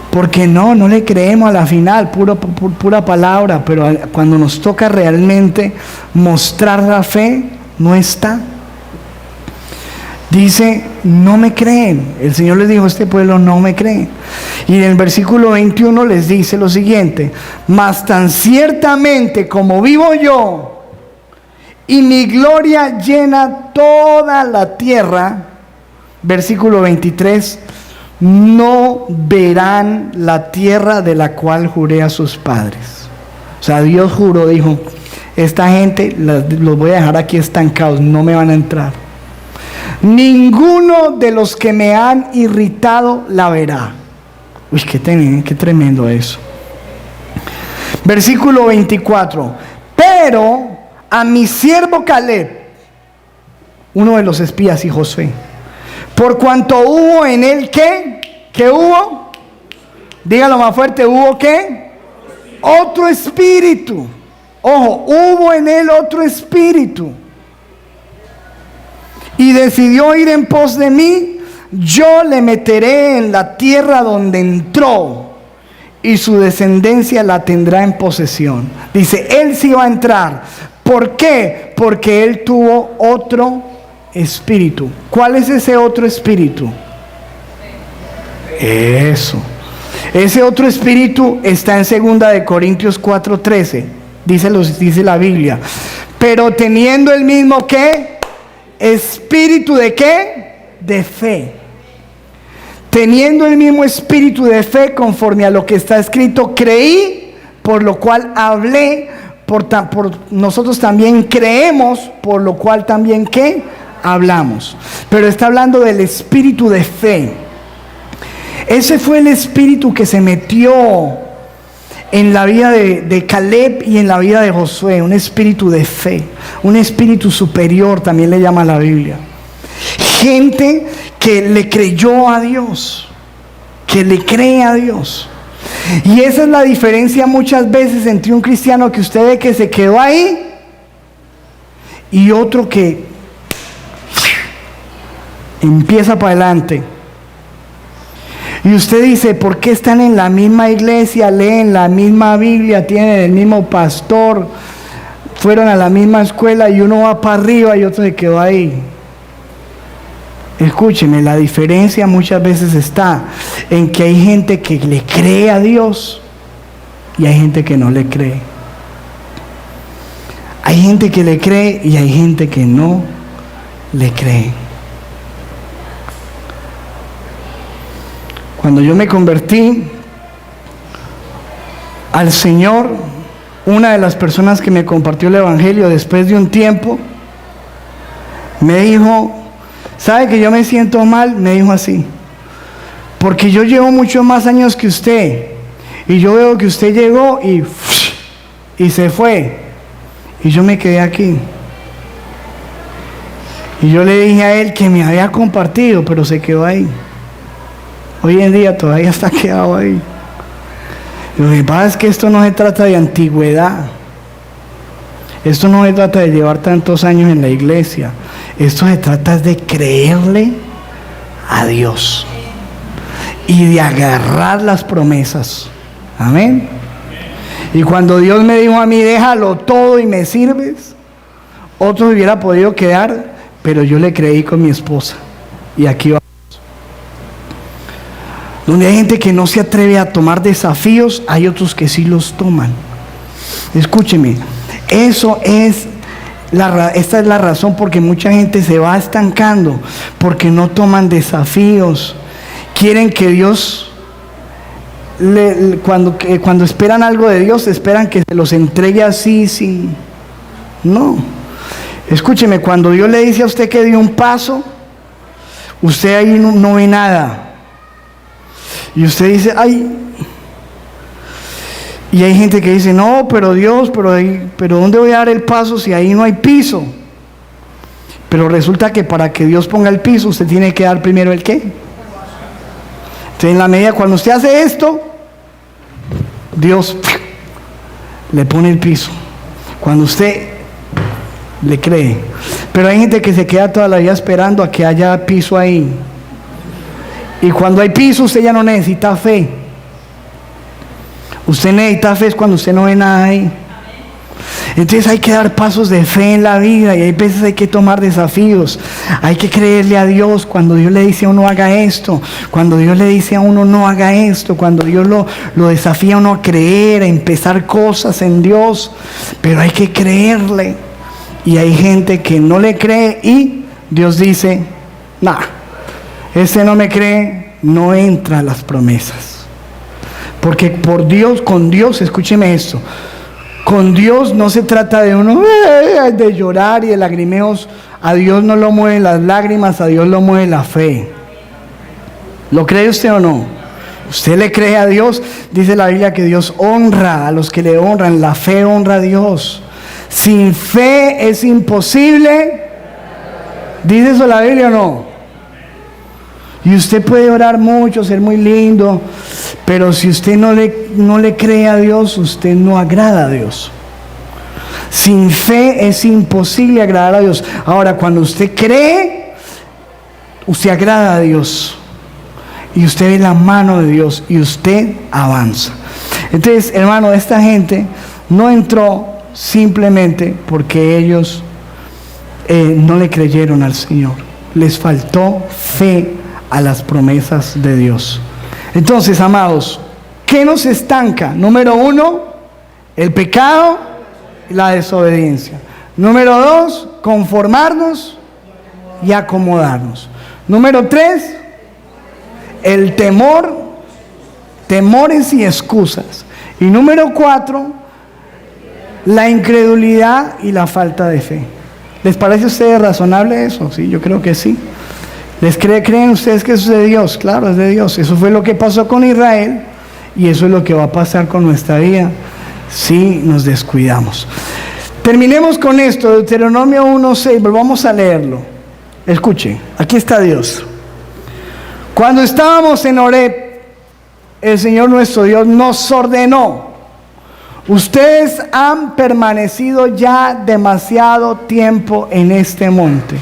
Porque no le creemos a la final, pura palabra, pero cuando nos toca realmente mostrar la fe, no está. Dice no me creen. El Señor les dijo, este pueblo no me cree. Y en el versículo 21 les dice lo siguiente: mas tan ciertamente como vivo yo, y mi gloria llena toda la tierra, versículo 23, no verán la tierra de la cual juré a sus padres. O sea, Dios juró, dijo, esta gente los voy a dejar aquí estancados, no me van a entrar. Ninguno de los que me han irritado la verá. Uy, qué tremendo eso. Versículo 24, pero a mi siervo Caleb, uno de los espías, y Josué, por cuanto hubo en él, ¿qué hubo? Dígalo más fuerte, ¿hubo qué? Otro espíritu. Ojo, hubo en él otro espíritu. Y decidió ir en pos de mí, yo le meteré en la tierra donde entró, y su descendencia la tendrá en posesión. Dice, él sí va a entrar. ¿Por qué? Porque él tuvo otro espíritu. ¿Cuál es ese otro espíritu? Eso. Ese otro espíritu está en 2 Corintios 4:13. Dice la Biblia. Pero teniendo el mismo ¿qué? Espíritu de ¿qué? De fe. Teniendo el mismo espíritu de fe, conforme a lo que está escrito, creí, por lo cual hablé, por nosotros también creemos, por lo cual también ¿qué? Hablamos. Pero está hablando del espíritu de fe. Ese fue el espíritu que se metió en la vida de Caleb y en la vida de Josué. Un espíritu de fe, un espíritu superior, también le llama la Biblia. Gente que le creyó a Dios, que le cree a Dios. Y esa es la diferencia muchas veces entre un cristiano que usted ve que se quedó ahí y otro que empieza para adelante. Y usted dice, ¿por qué están en la misma iglesia, leen la misma Biblia, tienen el mismo pastor, fueron a la misma escuela y uno va para arriba y otro se quedó ahí? Escúcheme, la diferencia muchas veces está en que hay gente que le cree a Dios y hay gente que no le cree. Hay gente que le cree y hay gente que no le cree. Cuando yo me convertí al Señor, una de las personas que me compartió el Evangelio después de un tiempo me dijo, ¿sabe que yo me siento mal? Me dijo así, porque yo llevo muchos más años que usted y yo veo que usted llegó y se fue y yo me quedé aquí. Y yo le dije a él que me había compartido, pero se quedó ahí. Hoy en día todavía está quedado ahí. Lo que pasa es que esto no se trata de antigüedad. Esto no se trata de llevar tantos años en la iglesia. Esto se trata de creerle a Dios y de agarrar las promesas. Amén. Y cuando Dios me dijo a mí, déjalo todo y me sirves, otro hubiera podido quedar, pero yo le creí con mi esposa. Y aquí va. Donde hay gente que no se atreve a tomar desafíos, hay otros que sí los toman. Escúcheme, esta es la razón por que mucha gente se va estancando, porque no toman desafíos. Quieren que Dios, cuando esperan algo de Dios, esperan que se los entregue así, sin. No. Escúcheme, cuando Dios le dice a usted que dio un paso, usted ahí no ve nada. Y usted dice, ay. Y hay gente que dice, no, pero Dios, pero ¿dónde voy a dar el paso si ahí no hay piso? Pero resulta que para que Dios ponga el piso, usted tiene que dar primero el ¿qué? Entonces, en la medida, cuando usted hace esto, Dios le pone el piso. Cuando usted le cree. Pero hay gente que se queda toda la vida esperando a que haya piso ahí. Y cuando hay piso, usted ya no necesita fe. Usted necesita fe es cuando usted no ve nada ahí. Entonces hay que dar pasos de fe en la vida y hay veces hay que tomar desafíos. Hay que creerle a Dios cuando Dios le dice a uno haga esto, cuando Dios le dice a uno no haga esto, cuando Dios lo desafía a uno a creer, a empezar cosas en Dios. Pero hay que creerle. Y hay gente que no le cree y Dios dice, nah, ese no me cree, no entra a las promesas. Porque por Dios, con Dios, escúcheme esto, con Dios no se trata de uno de llorar y de lagrimeos. A Dios no lo mueven las lágrimas, a Dios lo mueve la fe. ¿Lo cree usted o no? ¿Usted le cree a Dios? Dice la Biblia que Dios honra a los que le honran. La fe honra a Dios. Sin fe es imposible. ¿Dice eso la Biblia o no? Y usted puede orar mucho, ser muy lindo, pero si usted no le cree a Dios, usted no agrada a Dios. Sin fe es imposible agradar a Dios. Ahora, cuando usted cree, usted agrada a Dios. Y usted ve la mano de Dios y usted avanza. Entonces, hermano, esta gente no entró simplemente porque ellos no le creyeron al Señor. Les faltó fe a las promesas de Dios. Entonces, amados, ¿qué nos estanca? Número 1, el pecado y la desobediencia. Número 2, conformarnos y acomodarnos. Número 3, el temor, temores y excusas. Y número 4, la incredulidad y la falta de fe. ¿Les parece a ustedes razonable eso? Sí, yo creo que sí. ¿Creen ustedes que eso es de Dios? Claro, es de Dios. Eso fue lo que pasó con Israel y eso es lo que va a pasar con nuestra vida si nos descuidamos. Terminemos con esto, Deuteronomio 1:6, volvamos a leerlo. Escuchen, aquí está Dios. Cuando estábamos en Horeb, el Señor nuestro Dios nos ordenó: ustedes han permanecido ya demasiado tiempo en este monte.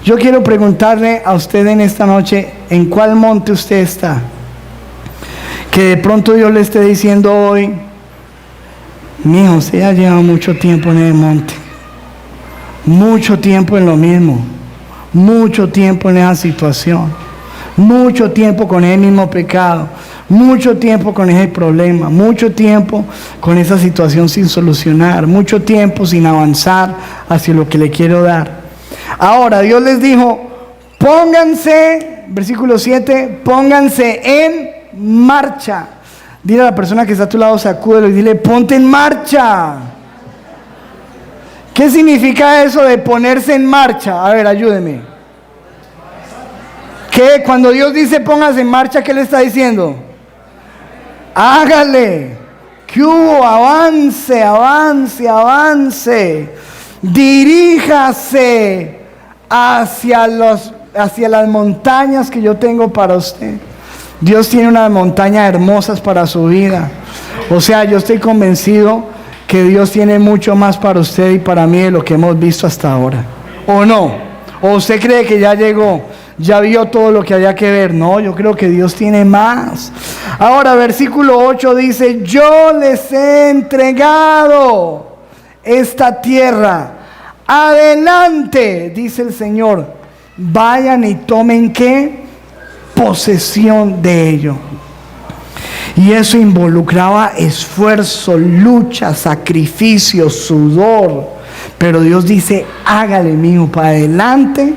Yo quiero preguntarle a usted en esta noche, ¿en cuál monte usted está? Que de pronto Dios le esté diciendo hoy: mijo, usted ya lleva mucho tiempo en el monte, mucho tiempo en lo mismo, mucho tiempo en esa situación, mucho tiempo con el mismo pecado, mucho tiempo con ese problema, mucho tiempo con esa situación sin solucionar, mucho tiempo sin avanzar hacia lo que le quiero dar. Ahora Dios les dijo: pónganse, versículo 7, pónganse en marcha. Dile a la persona que está a tu lado, sacúdelo y dile: ponte en marcha. ¿Qué significa eso de ponerse en marcha? A ver, ayúdeme. ¿Qué? Cuando Dios dice póngase en marcha, ¿qué le está diciendo? Hágale. ¿Qué hubo? Avance, avance, avance. Diríjase hacia las montañas que yo tengo para usted. Dios tiene unas montañas hermosas para su vida. O sea, yo estoy convencido que Dios tiene mucho más para usted y para mí de lo que hemos visto hasta ahora. ¿O no? ¿O usted cree que ya llegó? ¿Ya vio todo lo que había que ver? No, yo creo que Dios tiene más. Ahora, versículo 8 dice: yo les he entregado esta tierra. Adelante, dice el Señor, vayan y tomen ¿qué? Posesión de ello. Y eso involucraba esfuerzo, lucha, sacrificio, sudor. Pero Dios dice: hágale, mijo, para adelante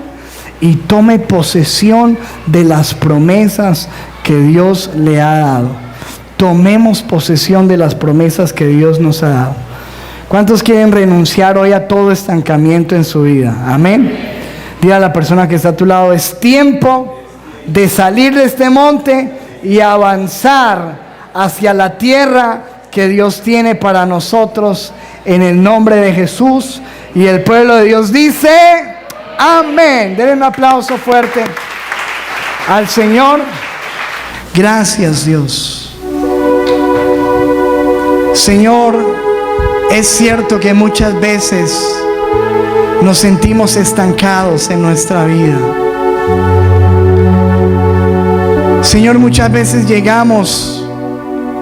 y tome posesión de las promesas que Dios le ha dado. Tomemos posesión de las promesas que Dios nos ha dado. ¿Cuántos quieren renunciar hoy a todo estancamiento en su vida? Amén. Dile a la persona que está a tu lado: es tiempo de salir de este monte y avanzar hacia la tierra que Dios tiene para nosotros, en el nombre de Jesús. Y el pueblo de Dios dice: amén. Denle un aplauso fuerte al Señor. Gracias, Dios. Señor, es cierto que muchas veces nos sentimos estancados en nuestra vida. Señor, muchas veces llegamos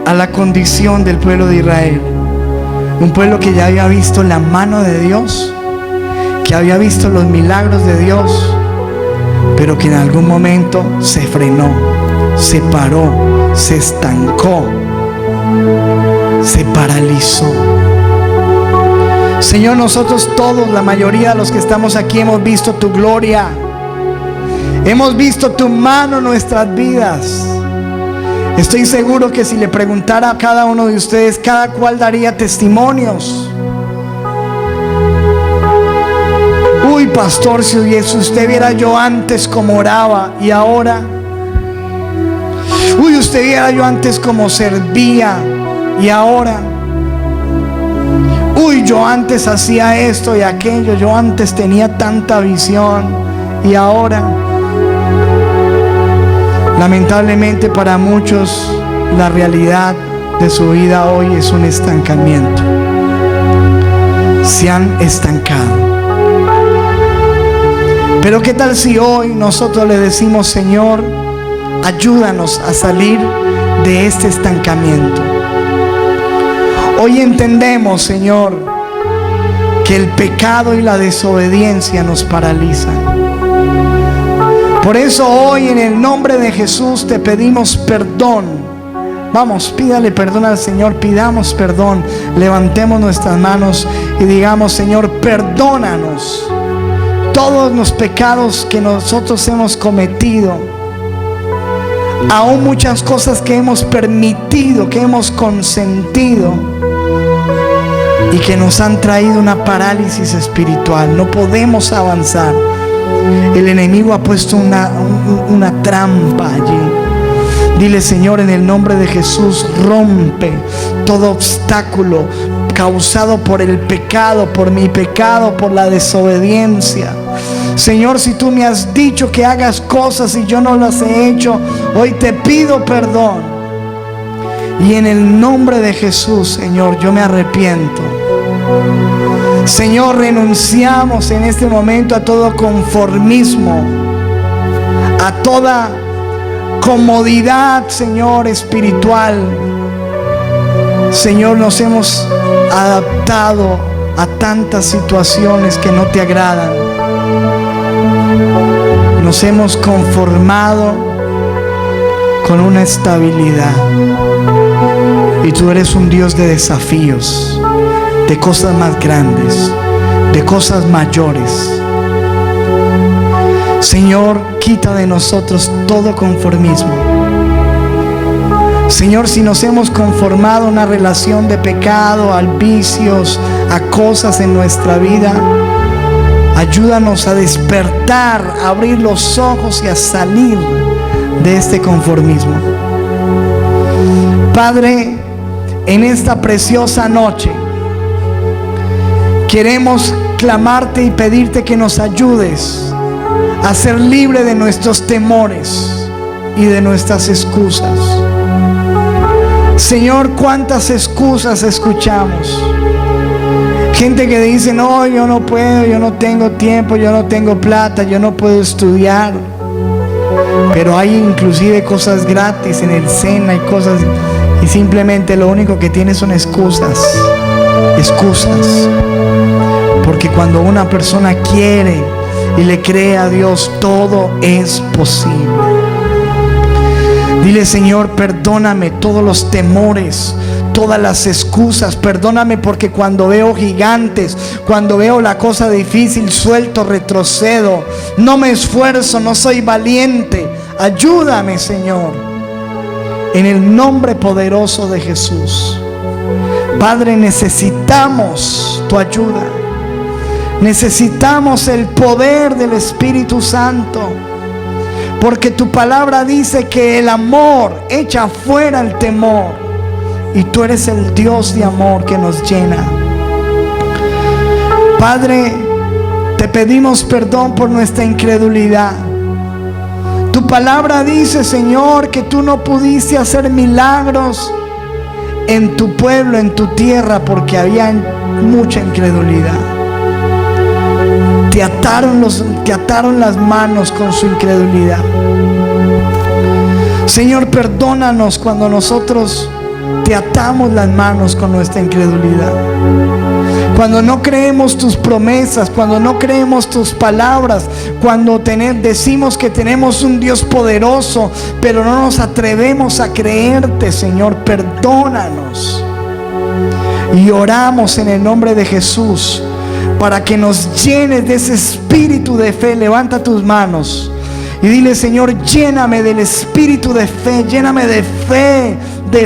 a la condición del pueblo de Israel. Un pueblo que ya había visto la mano de Dios, que había visto los milagros de Dios, pero que en algún momento se frenó, se paró, se estancó, se paralizó. Señor, nosotros todos, la mayoría de los que estamos aquí, hemos visto tu gloria, hemos visto tu mano en nuestras vidas. Estoy seguro que si le preguntara a cada uno de ustedes, cada cual daría testimonios. Uy, pastor, si usted viera yo antes como oraba y ahora. Uy, usted viera yo antes como servía y ahora. Uy, yo antes hacía esto y aquello, yo antes tenía tanta visión y ahora. Lamentablemente para muchos la realidad de su vida hoy es un estancamiento. Se han estancado. Pero ¿qué tal si hoy nosotros le decimos: Señor, ayúdanos a salir de este estancamiento? Hoy entendemos, Señor, que el pecado y la desobediencia nos paralizan. Por eso hoy, en el nombre de Jesús, te pedimos perdón. Vamos, pídale perdón al Señor, pidamos perdón. Levantemos nuestras manos y digamos: Señor, perdónanos todos los pecados que nosotros hemos cometido, aún muchas cosas que hemos permitido, que hemos consentido y que nos han traído una parálisis espiritual. No podemos avanzar. El enemigo ha puesto una trampa allí. Dile: Señor, en el nombre de Jesús, rompe todo obstáculo causado por el pecado, por mi pecado, por la desobediencia. Señor, si tú me has dicho que hagas cosas y yo no las he hecho, hoy te pido perdón. Y en el nombre de Jesús, Señor, yo me arrepiento. Señor, renunciamos en este momento a todo conformismo, a toda comodidad, Señor, espiritual. Señor, nos hemos adaptado a tantas situaciones que no te agradan. Nos hemos conformado con una estabilidad. Y tú eres un Dios de desafíos, de cosas más grandes, de cosas mayores. Señor, quita de nosotros todo conformismo. Señor, si nos hemos conformado a una relación de pecado, a vicios, a cosas en nuestra vida, ayúdanos a despertar, a abrir los ojos y a salir de este conformismo. Padre, en esta preciosa noche queremos clamarte y pedirte que nos ayudes a ser libre de nuestros temores y de nuestras excusas. Señor, cuántas excusas escuchamos. Gente que dice: no, yo no puedo, yo no tengo tiempo, yo no tengo plata, yo no puedo estudiar. Pero hay inclusive cosas gratis en el SENA y cosas, y simplemente lo único que tiene son excusas. Excusas. Porque cuando una persona quiere y le cree a Dios, todo es posible. Dile: Señor, perdóname todos los temores, todas las excusas. Perdóname porque cuando veo gigantes, cuando veo la cosa difícil, suelto, retrocedo, no me esfuerzo, no soy valiente. Ayúdame, Señor, en el nombre poderoso de Jesús. Padre, necesitamos tu ayuda. Necesitamos el poder del Espíritu Santo, porque tu palabra dice que el amor echa fuera el temor, y tú eres el Dios de amor que nos llena. Padre, te pedimos perdón por nuestra incredulidad. Tu palabra dice, Señor, que tú no pudiste hacer milagros en tu pueblo, en tu tierra, porque había mucha incredulidad. Te ataron las manos con su incredulidad. Señor, perdónanos cuando nosotros te atamos las manos con nuestra incredulidad. Cuando no creemos tus promesas, cuando no creemos tus palabras, cuando decimos que tenemos un Dios poderoso, pero no nos atrevemos a creerte, Señor, perdónanos. Y oramos en el nombre de Jesús para que nos llenes de ese espíritu de fe. Levanta tus manos y dile: Señor, lléname del espíritu de fe, lléname de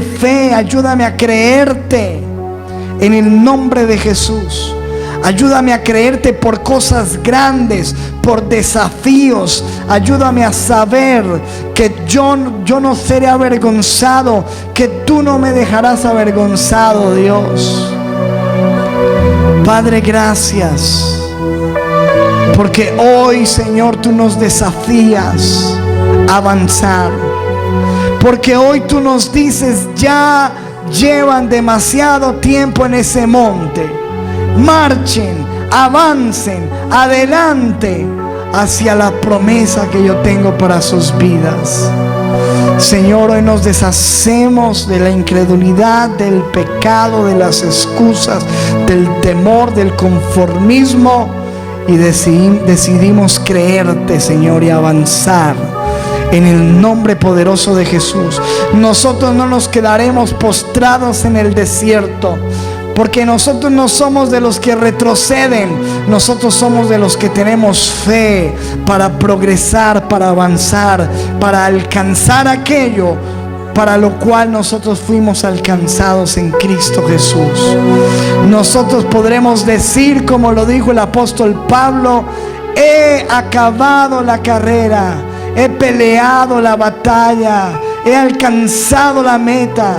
fe, ayúdame a creerte en el nombre de Jesús. Ayúdame a creerte por cosas grandes, por desafíos. Ayúdame a saber que yo no seré avergonzado, que tú no me dejarás avergonzado, Dios. Padre, gracias, porque hoy, Señor, tú nos desafías a avanzar. Porque hoy tú nos dices: ya llevan demasiado tiempo en ese monte. Marchen, avancen, adelante hacia la promesa que yo tengo para sus vidas. Señor, hoy nos deshacemos de la incredulidad, del pecado, de las excusas, del temor, del conformismo, y decidimos creerte, Señor, y avanzar en el nombre poderoso de Jesús. Nosotros no nos quedaremos postrados en el desierto, porque nosotros no somos de los que retroceden. Nosotros somos de los que tenemos fe para progresar, para avanzar, para alcanzar aquello para lo cual nosotros fuimos alcanzados en Cristo Jesús. Nosotros podremos decir, como lo dijo el apóstol Pablo: he acabado la carrera, he peleado la batalla, he alcanzado la meta.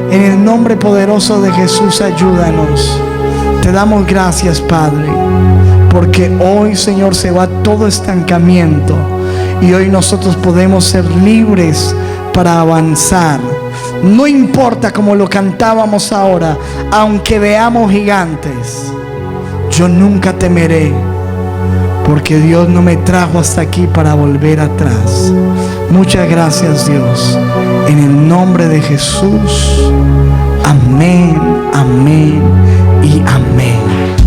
En el nombre poderoso de Jesús, ayúdanos. Te damos gracias, Padre, porque hoy, Señor, se va todo estancamiento y hoy nosotros podemos ser libres para avanzar. No importa como lo cantábamos ahora: aunque veamos gigantes, yo nunca temeré, porque Dios no me trajo hasta aquí para volver atrás. Muchas gracias, Dios, en el nombre de Jesús. Amén, amén y amén.